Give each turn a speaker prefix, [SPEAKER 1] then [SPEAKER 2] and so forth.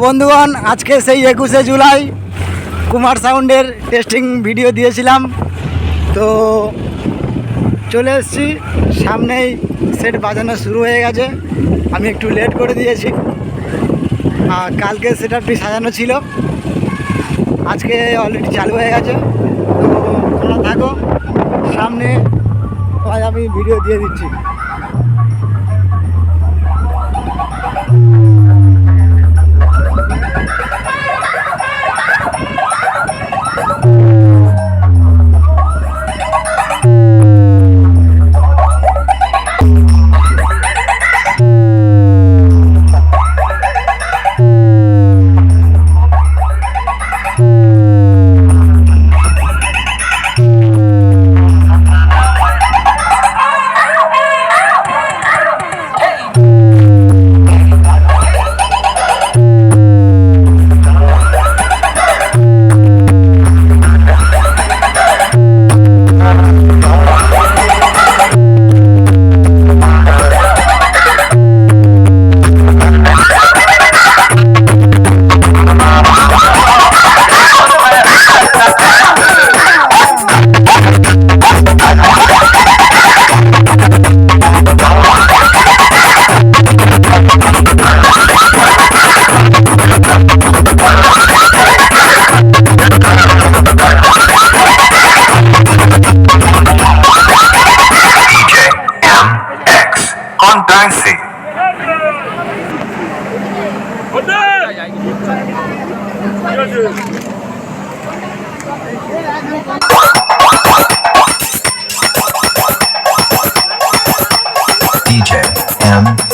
[SPEAKER 1] বন্ধুগণ, আজকে সেই 21শে জুলাই কুমার সাউন্ডের টেস্টিং ভিডিও দিয়েছিলাম। তো চলে এসেছি, সামনেই সেট বাজানো শুরু হয়ে গেছে। আমি একটু লেট করে দিয়েছি, আর কালকে সেটআপটি সাজানো ছিল, আজকে অলরেডি চালু হয়ে গেছে। তো তোমরা থাকো, সামনে আমি ভিডিও দিয়ে দিচ্ছি।
[SPEAKER 2] Dancing. DJ M